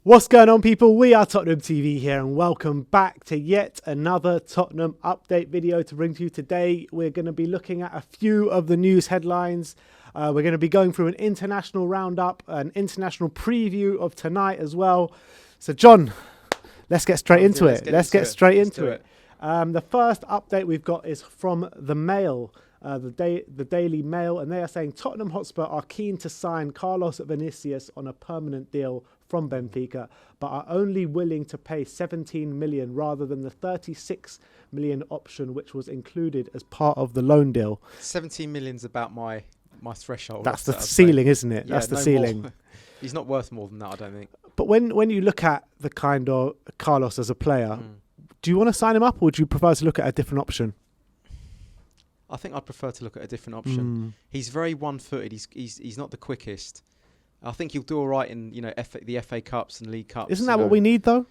What's going on, people? We are Tottenham TV here, and welcome back to yet another Tottenham update video to bring to you today. We're going to be looking at a few of the news headlines. We're going to be going through an international roundup, an international preview of tonight as well. So, John, let's get straight into it. Let's get straight into it. The first update we've got is from the Mail. The Daily Mail, and they are saying Tottenham Hotspur are keen to sign Carlos Vinicius on a permanent deal from Benfica, but are only willing to pay 17 million rather than the 36 million option which was included as part of the loan deal. 17 million's about my threshold. That's the ceiling, isn't it? That's the ceiling. More. He's not worth more than that, I don't think. But when you look at the kind of Carlos as a player, do you want to sign him up, or would you prefer to look at a different option? I think I'd prefer to look at a different option. He's very one-footed. He's not the quickest. I think he'll do all right in the FA Cups and League Cups. Isn't that what we need though?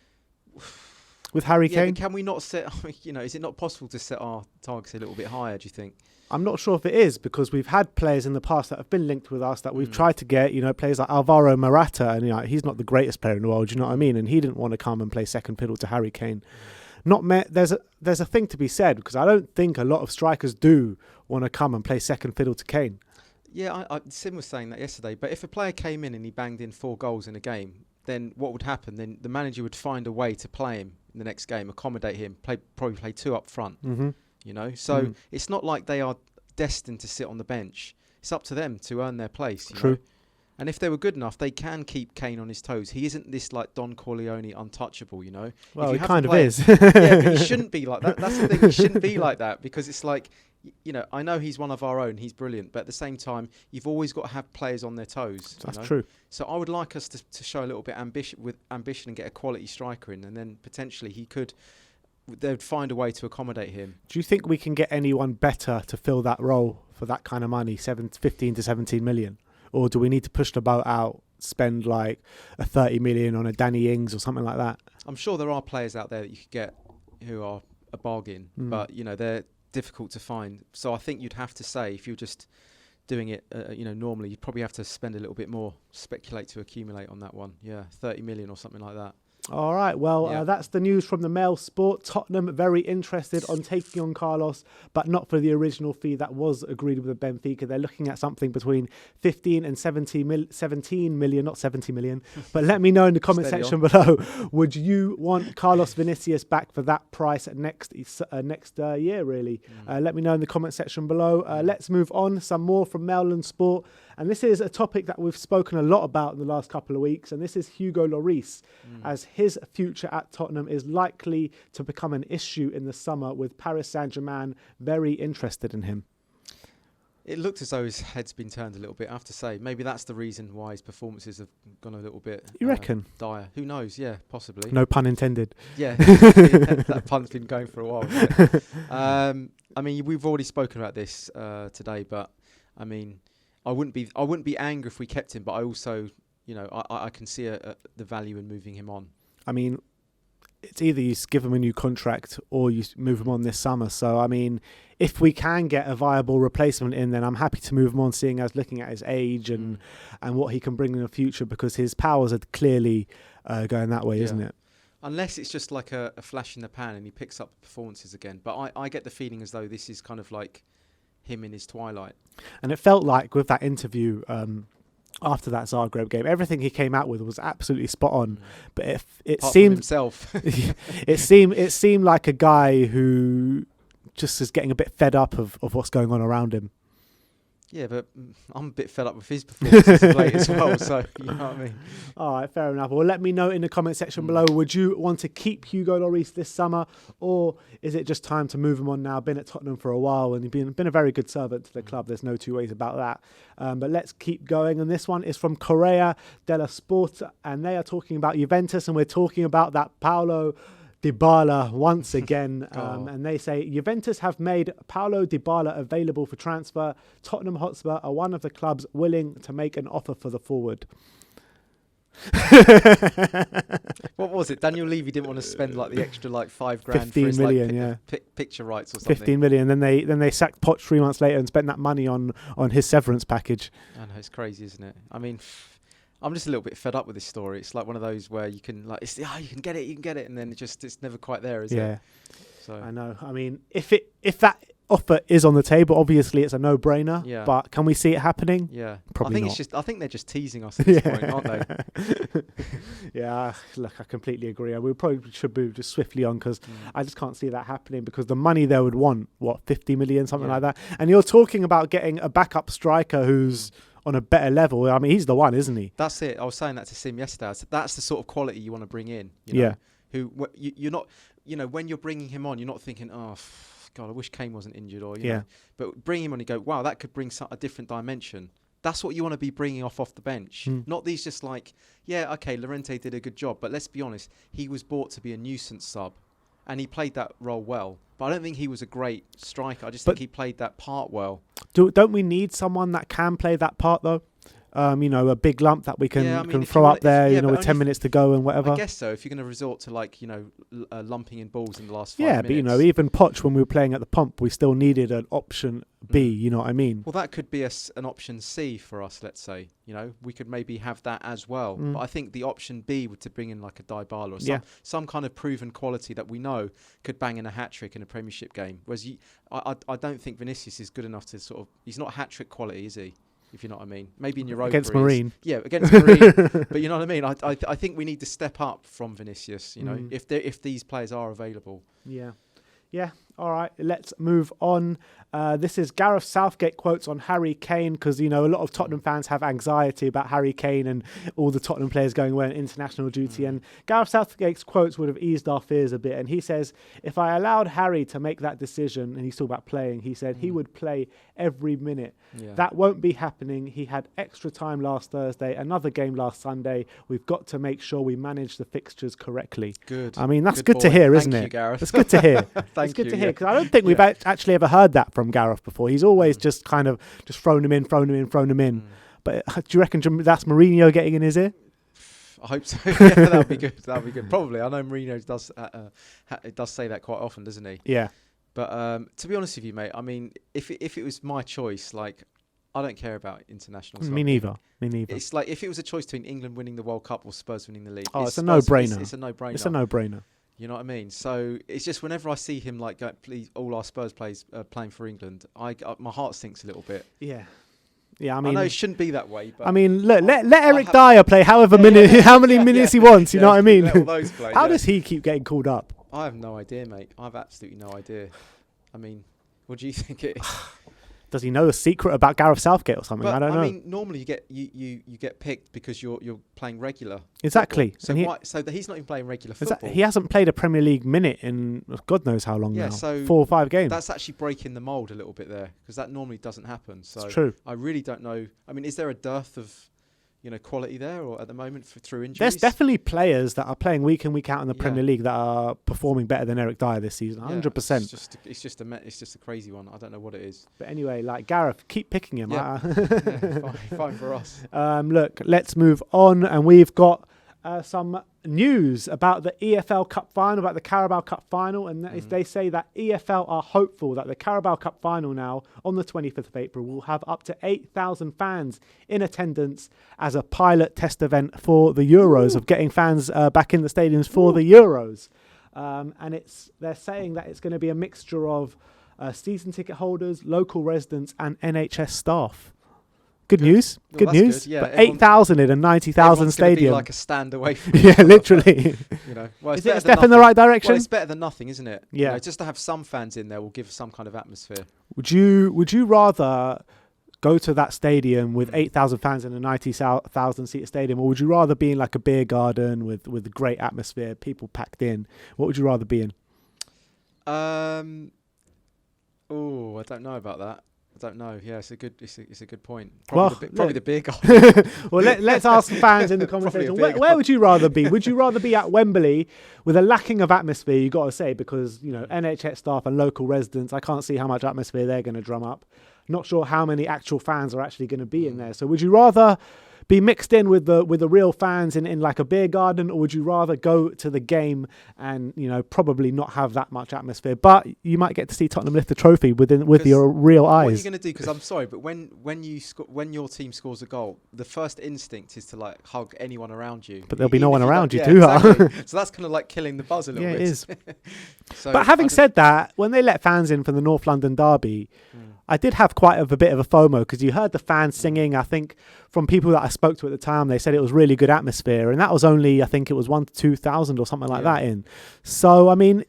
With Harry Kane, can we not set? Is it not possible to set our targets a little bit higher? Do you think? I'm not sure if it is, because we've had players in the past that have been linked with us that we've tried to get. Players like Alvaro Morata, and he's not the greatest player in the world. Do you know what I mean? And he didn't want to come and play second fiddle to Harry Kane. There's a thing to be said, because I don't think a lot of strikers do want to come and play second fiddle to Kane. Yeah, Sim was saying that yesterday. But if a player came in and he banged in 4 goals in a game, then what would happen? Then the manager would find a way to play him in the next game, accommodate him, probably play 2 up front. So it's not like they are destined to sit on the bench. It's up to them to earn their place. You know? And if they were good enough, they can keep Kane on his toes. He isn't this like Don Corleone untouchable, Well, he kind of is. Yeah, but he shouldn't be like that. That's the thing. He shouldn't be like that, because it's like, I know he's one of our own. He's brilliant. But at the same time, you've always got to have players on their toes. That's true. So I would like us to show a little bit ambition and get a quality striker in. And then potentially they'd find a way to accommodate him. Do you think we can get anyone better to fill that role for that kind of money, 15 to 17 million? Or do we need to push the boat out, spend like a 30 million on a Danny Ings or something like that? I'm sure there are players out there that you could get who are a bargain, but they're difficult to find. So I think you'd have to say, if you're just doing it, normally, you'd probably have to spend a little bit more, speculate to accumulate on that one. Yeah, 30 million or something like that. All right, well, that's the news from the Mail Sport. Tottenham very interested on taking on Carlos, but not for the original fee that was agreed with Benfica. They're looking at something between 15 and 17 million, not 70 million. But let me know in the comment section below, would you want Carlos Vinicius back for that price next year, really? Let me know in the comment section below. Let's move on. Some more from Mail and Sport. And this is a topic that we've spoken a lot about in the last couple of weeks, and this is Hugo Lloris, as his future at Tottenham is likely to become an issue in the summer, with Paris Saint-Germain very interested in him. It looked as though his head's been turned a little bit, I have to say. Maybe that's the reason why his performances have gone a little bit You reckon? Dire. Who knows? Yeah, possibly. No pun intended. Yeah, that pun's been going for a while. We've already spoken about this today, but I wouldn't be angry if we kept him, but I also, I can see the value in moving him on. It's either you give him a new contract or you move him on this summer. So, if we can get a viable replacement in, then I'm happy to move him on, seeing as looking at his age and what he can bring in the future, because his powers are clearly going that way, isn't it? Unless it's just like a flash in the pan and he picks up performances again. But I get the feeling as though this is kind of like him in his twilight. And it felt like with that interview after that Zagreb game, everything he came out with was absolutely spot on. But it seemed himself. it seemed like a guy who just is getting a bit fed up of what's going on around him. Yeah, but I'm a bit fed up with his performances of late as well, so you know what I mean. All right, fair enough. Well, let me know in the comment section below, would you want to keep Hugo Lloris this summer, or is it just time to move him on now? Been at Tottenham for a while and he's been a very good servant to the club. There's no two ways about that. But let's keep going. And this one is from Corriere dello Sport, and they are talking about Juventus, and we're talking about that Paulo Dybala once again, and they say Juventus have made Paulo Dybala available for transfer. Tottenham Hotspur are one of the clubs willing to make an offer for the forward. What was it? Daniel Levy didn't want to spend like the extra like $5 grand 15 for his million, picture rights or something. 15 million. Then they sacked Poch 3 months later and spent that money on his severance package. I know, it's crazy, isn't it? I'm just a little bit fed up with this story. It's like one of those where you can you can get it, and then it's never quite there, is it? So I know. I mean, if that offer is on the table, obviously it's a no-brainer. Yeah. But can we see it happening? Yeah. Probably I not. I think they're just teasing us at this point, aren't they? Yeah. Look, I completely agree. We probably should move just swiftly on because I just can't see that happening because the money they would want, 50 million, something like that. And you're talking about getting a backup striker who's on a better level. I mean, he's the one, isn't he? That's it. I was saying that to Sim yesterday. I said, that's the sort of quality you want to bring in. You know, who you're not. You know, when you're bringing him on, you're not thinking, oh, God, I wish Kane wasn't injured, or you know. But bring him on, you go, wow, that could bring a different dimension. That's what you want to be bringing off the bench. Not these just like, Llorente did a good job, but let's be honest, he was bought to be a nuisance sub, and he played that role well. But I don't think he was a great striker. I just think he played that part well. Don't we need someone that can play that part though? You know, a big lump that we can throw up there, with 10 minutes to go and whatever. I guess so. If you're going to resort to lumping in balls in the last 5 minutes. Yeah, but even Poch, when we were playing at the pump, we still needed an option B. You know what I mean? Well, that could be an option C for us. Let's say, we could maybe have that as well. But I think the option B would to bring in like a Dybala or some kind of proven quality that we know could bang in a hat trick in a Premiership game. Whereas I don't think Vinicius is good enough to he's not hat trick quality, is he? If you know what I mean. Maybe in Europa. Against Marine. Yeah, against Marine. But you know what I mean? I think we need to step up from Vinicius, if these players are available. Yeah. Yeah. All right, let's move on. This is Gareth Southgate quotes on Harry Kane because, a lot of Tottenham fans have anxiety about Harry Kane and all the Tottenham players going away on international duty. And Gareth Southgate's quotes would have eased our fears a bit. And he says, if I allowed Harry to make that decision, and he's talking about playing, he said he would play every minute. Yeah. That won't be happening. He had extra time last Thursday, another game last Sunday. We've got to make sure we manage the fixtures correctly. Good. I mean, that's good to hear, isn't it? Thank you, Gareth. It's good to hear. It's good to hear. Because I don't think we've actually ever heard that from Gareth before. He's always just kind of just thrown him in. But do you reckon that's Mourinho getting in his ear? I hope so. Yeah, that'd be good. Probably. I know Mourinho does say that quite often, doesn't he? Yeah. But to be honest with you, mate, I mean, if it was my choice, like, I don't care about international soccer. Me neither. It's like if it was a choice between England winning the World Cup or Spurs winning the league. Oh, it's a no-brainer. It's a no-brainer. It's a no-brainer. You know what I mean? So it's just whenever I see him all our Spurs players playing for England, my heart sinks a little bit. Yeah. Yeah, I mean, I know it shouldn't be that way, but I mean, look, let Eric Dyer play how many minutes he wants. You know what I mean? Let all those play, how does he keep getting called up? I have no idea, mate. I have absolutely no idea. I mean, what do you think it is? Does he know a secret about Gareth Southgate or something? I don't know. I mean, normally you get picked because you're playing regular. Exactly. Football. So he's not even playing regular football. He hasn't played a Premier League minute in God knows how long now. So 4 or 5 games. That's actually breaking the mould a little bit there because that normally doesn't happen. So it's true. I really don't know. I mean, is there a dearth of quality there, or at the moment through injuries? There's definitely players that are playing week in, week out in the Premier League that are performing better than Eric Dyer this season. 100%. It's just a crazy one. I don't know what it is. But anyway, Gareth, keep picking him. Fine for us. Look, let's move on, and we've got some news about the EFL Cup Final, about the Carabao Cup Final, and they say that EFL are hopeful that the Carabao Cup Final now, on the 25th of April, will have up to 8,000 fans in attendance as a pilot test event for the Euros, of getting fans back in the stadiums for the Euros. And they're saying that it's going to be a mixture of season ticket holders, local residents, and NHS staff. Good news. Well, good news. Good. Yeah, but 8,000 in a 90,000 stadium. Be like a stand away from yeah, literally. Well, is it a step in the right direction? Well, it's better than nothing, isn't it? Yeah. Just to have some fans in there will give some kind of atmosphere. Would you rather go to that stadium with 8,000 fans in a 90,000 seat stadium, or would you rather be in like a beer garden with great atmosphere, people packed in? What would you rather be in? I don't know about that. I don't know. Yeah, it's a good point. Probably the beer garden. Well, let's ask the fans in the comment section. Where would you rather be? Would you rather be at Wembley with a lacking of atmosphere? You got to say, because NHS staff and local residents, I can't see how much atmosphere they're going to drum up. not sure how many actual fans are actually going to be in there. So would you rather be mixed in with the real fans in like a beer garden, or would you rather go to the game and, you know, probably not have that much atmosphere, but you might get to see Tottenham lift the trophy with your real eyes? What are you going to do? Because I'm sorry, but when your team scores a goal, the first instinct is to like hug anyone around you. But there'll be no one around you, exactly. So that's kind of like killing the buzz a little bit. Yeah, it is. So but having said that, when they let fans in for the North London derby, I did have quite a bit of a FOMO, because you heard the fans singing. I think from people that I spoke to at the time, they said it was really good atmosphere, and that was only, I think it was 1,000 to 2,000 or something like that in. So I mean,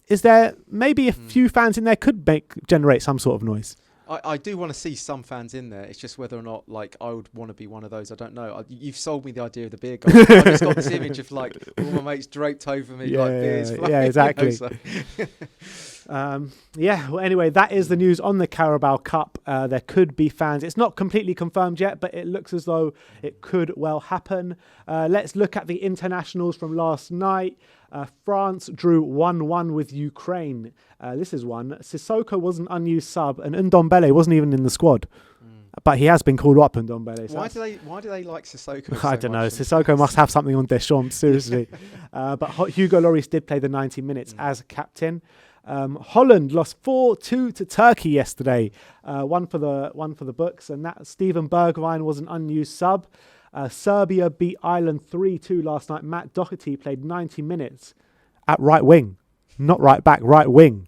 is there maybe a few fans in there could generate some sort of noise? I do want to see some fans in there. It's just whether or not like I would want to be one of those. I don't know. You've sold me the idea of the beer garden. I've just got this image of like all my mates draped over me, like beers. Yeah, exactly. You know, so. Well, anyway, that is the news on the Carabao Cup. There could be fans. It's not completely confirmed yet, but it looks as though it could well happen. Let's look at the internationals from last night. France drew 1-1 with Ukraine. This is one. Sissoko was an unused sub, and Ndombele wasn't even in the squad. But he has been called up, Ndombele. So why do they like Sissoko so I don't know. much? Sissoko must have something on Deschamps, seriously. But Hugo Lloris did play the 90 minutes as captain. Holland lost 4-2 to Turkey yesterday. One for the books, and that Steven Bergwijn was an unused sub. Serbia beat Ireland 3-2 last night. Matt Doherty played 90 minutes at right wing, not right back, right wing.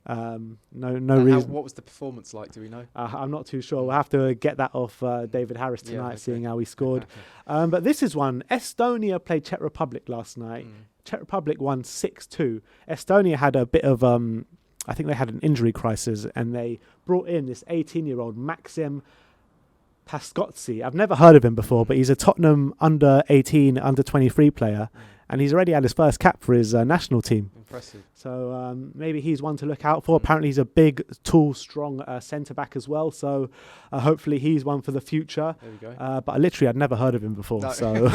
No reason. What was the performance like? Do we know? I'm not too sure. We'll have to get that off David Harris tonight, seeing how he scored. But this is one. Estonia played Czech Republic last night. Czech Republic won 6-2. Estonia had a bit of, I think they had an injury crisis, and they brought in this 18-year-old Maxim Paskotsi. I've never heard of him before, but he's a Tottenham under-18, under-23 player, and he's already had his first cap for his national team. Impressive. So maybe he's one to look out for. Apparently he's a big, tall, strong centre-back as well. So hopefully he's one for the future. There we go. But literally I'd never heard of him before. No. So,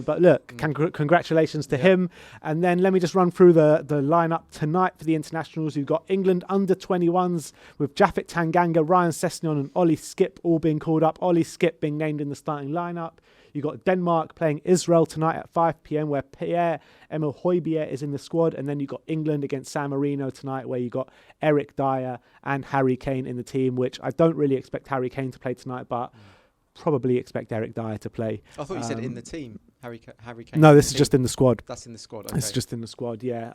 but look, congratulations to him. And then let me just run through the lineup tonight for the internationals. You've got England under-21s with Japhet Tanganga, Ryan Sessegnon and Ollie Skip all being called up. Ollie Skip being named in the starting lineup. You've got Denmark playing Israel tonight at 5 p.m. where Pierre-Emile Højbjerg is in the squad. And then you've got England against San Marino tonight where you've got Eric Dyer and Harry Kane in the team, which I don't really expect Harry Kane to play tonight, but probably expect Eric Dyer to play. I thought you said in the team. Harry Kane. No, this is just in the squad. That's in the squad. Okay. It's just in the squad, yeah.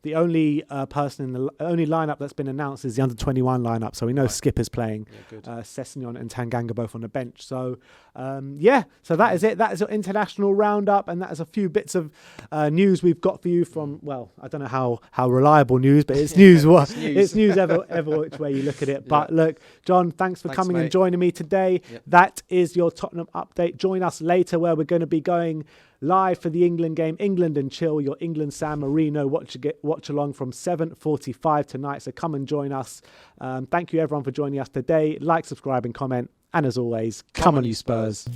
The only person in the only lineup that's been announced is the under-21 lineup. So we know Skip is playing. Yeah, good. Sessegnon and Tanganga both on the bench. So so that is it. That is your international roundup, and that is a few bits of news we've got for you from. Well, I don't know how reliable news, but it's news. It's news ever which way you look at it. But look, John, thanks for coming and joining me today. Yep. That is your Tottenham update. Join us later where we're going to be going live for the England game, England and Chill, your England San Marino watch along from 7:45 tonight. So come and join us. Thank you everyone for joining us today. Like, subscribe and comment. And as always, come on you Spurs.